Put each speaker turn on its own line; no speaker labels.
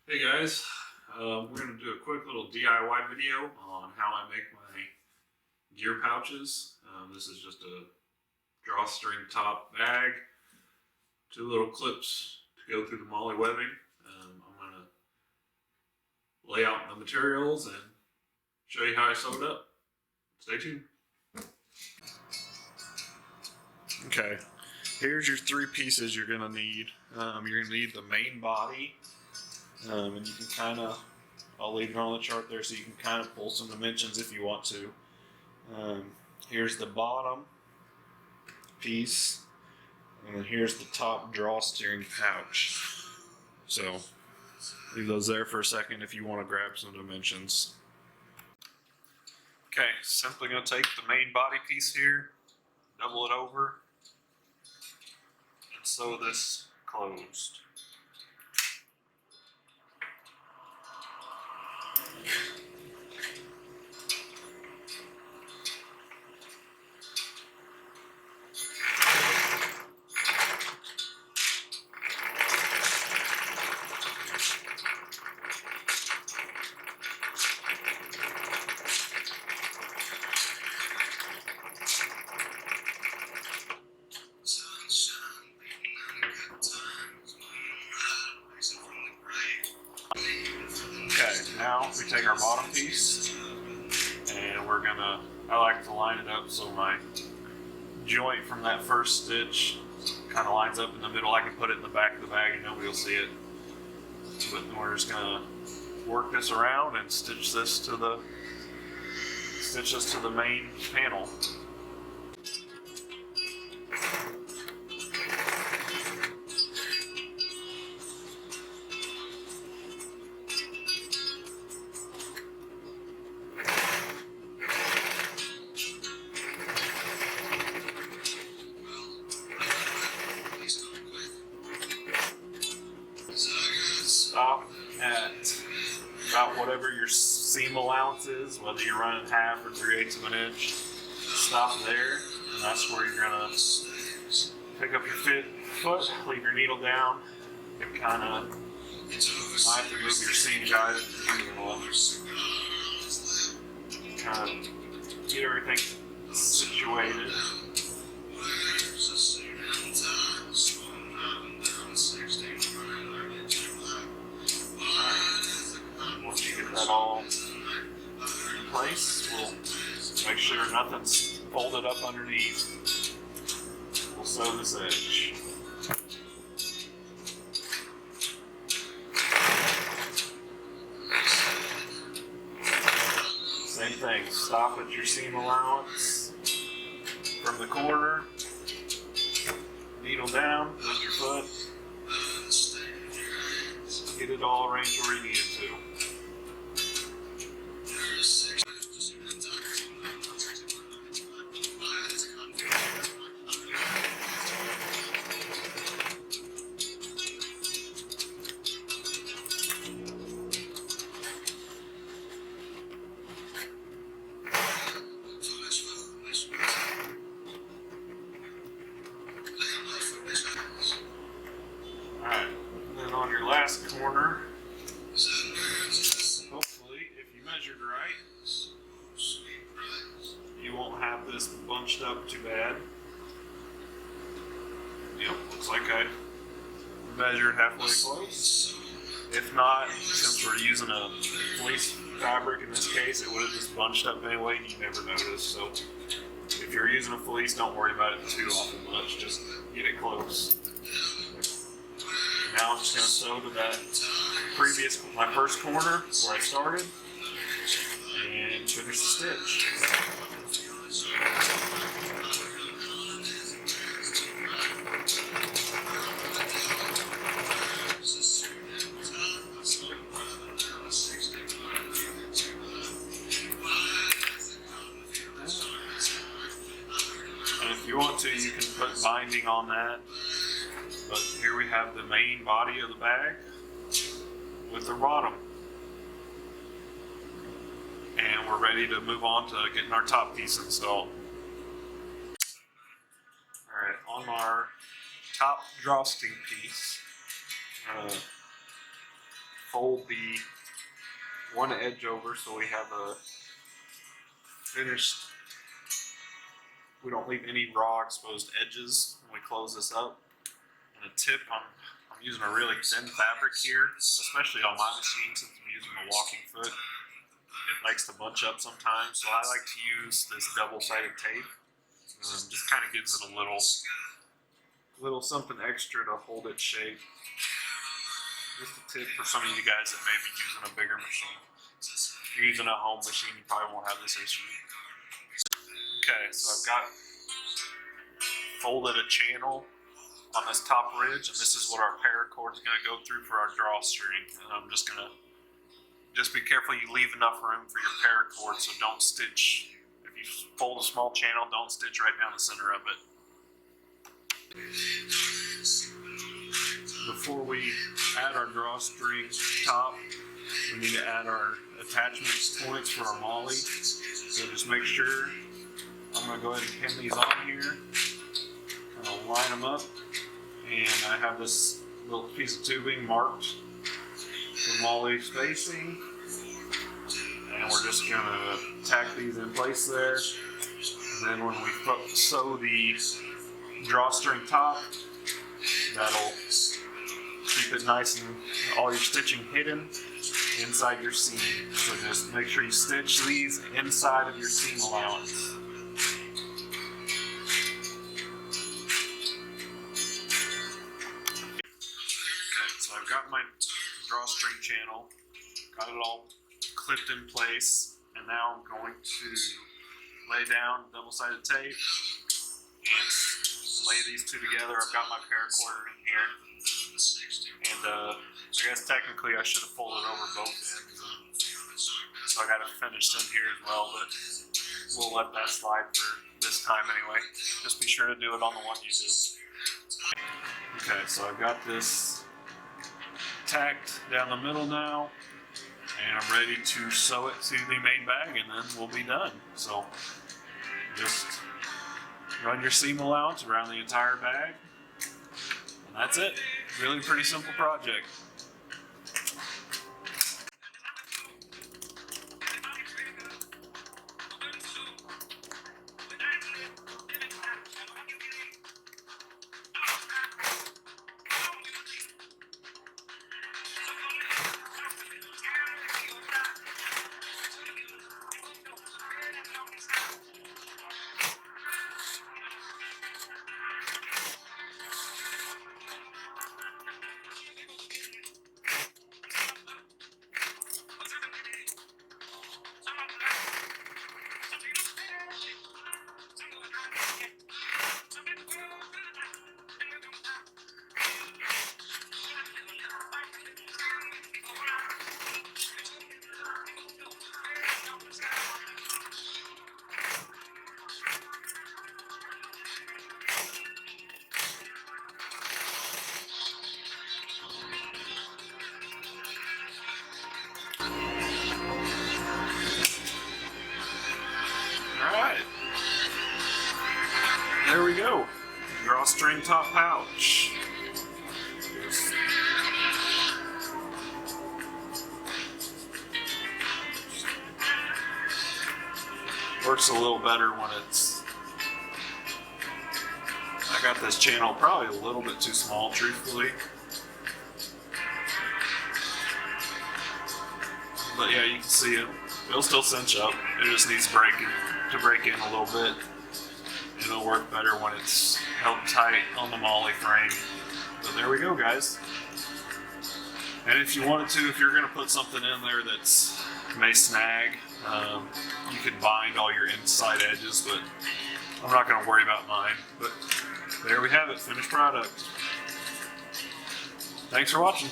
Hey guys, we're going to do a quick little DIY video on how I make my gear pouches. This is just a drawstring top bag, two little clips to go through the moly webbing. I'm going to lay out the materials and show you how I sew it up. Stay tuned. Okay, here's your three pieces you're going to need. You're going to need the main body. And you can kind of, I'll leave it on the chart there so you can kind of pull some dimensions if you want to. Here's the bottom piece, and then here's the top drawstring pouch. So leave those there for a second if you want to grab some dimensions. Okay, simply going to take the main body piece here, double it over, and sew this closed. Now we take our bottom piece and we're gonna, I like to line it up so my joint from that first stitch kind of lines up in the middle. I can put it in the back of the bag and nobody will see it. But we're just gonna work this around and stitch this to the main panel. Stop at about whatever your seam allowance is, whether you're running 1/2 or 3/8 of an inch. Stop there, and that's where you're gonna pick up your foot, leave your needle down, and kind of might have to move your seam guide. Kind of get everything situated. That all in place. We'll make sure nothing's folded up underneath. We'll sew this edge. Same thing, stop at your seam allowance from the corner, needle down, lift your foot, get it all arranged where you need it to. On your last corner, hopefully, if you measured right, you won't have this bunched up too bad. Yep, looks like I measured halfway close. If not, since we're using a fleece fabric in this case, it would have just bunched up anyway and you never noticed. So if you're using a fleece, don't worry about it too awful much, just get it close. Now I'm just going to sew to that my first corner where I started and finish the stitch. And if you want to, you can put binding on that. But here we have the main body of the bag with the bottom. And we're ready to move on to getting our top piece installed. Alright, on our top drawstring piece, fold the one edge over so we have a finished, we don't leave any raw exposed edges when we close this up. And a tip, I'm using a really thin fabric here, especially on my machine since I'm using a walking foot. It likes to bunch up sometimes, so I like to use this double-sided tape. Just kind of gives it a little something extra to hold its shape. Just a tip for some of you guys that may be using a bigger machine. If you're using a home machine, you probably won't have this issue. Okay, so I've got folded a channel on this top ridge, and this is what our paracord is going to go through for our drawstring. And I'm just going to be careful you leave enough room for your paracord, so don't stitch. If you fold a small channel, don't stitch right down the center of it. Before we add our drawstring top, we need to add our attachment points for our molly. So just make sure, I'm going to go ahead and pin these on here. I'll line them up, and I have this little piece of tubing marked for molly spacing. And we're just going to tack these in place there. And then when we sew the drawstring top, that'll keep it nice and all your stitching hidden inside your seam. So just make sure you stitch these inside of your seam allowance. Okay, so I've got my drawstring channel, got it all clipped in place, and now I'm going to lay down double-sided tape and lay these two together. I've got my paracord in here, and I guess technically I should have folded over both ends, so I got it finished in here as well, but we'll let that slide for this time anyway. Just be sure to do it on the one you do. Okay, so I've got this tacked down the middle now, and I'm ready to sew it to the main bag, and then we'll be done. So just run your seam allowance around the entire bag, and that's it. Really pretty simple project. There we go. Drawstring top pouch. Works a little better when it's, I got this channel probably a little bit too small, truthfully. But yeah, you can see it. It'll still cinch up. It just needs to break in a little bit. It'll work better when it's held tight on the molly frame. But there we go, guys. And if you wanted to, if you're going to put something in there that's may snag, you could bind all your inside edges, but I'm not going to worry about mine. But there we have it, finished product. Thanks for watching.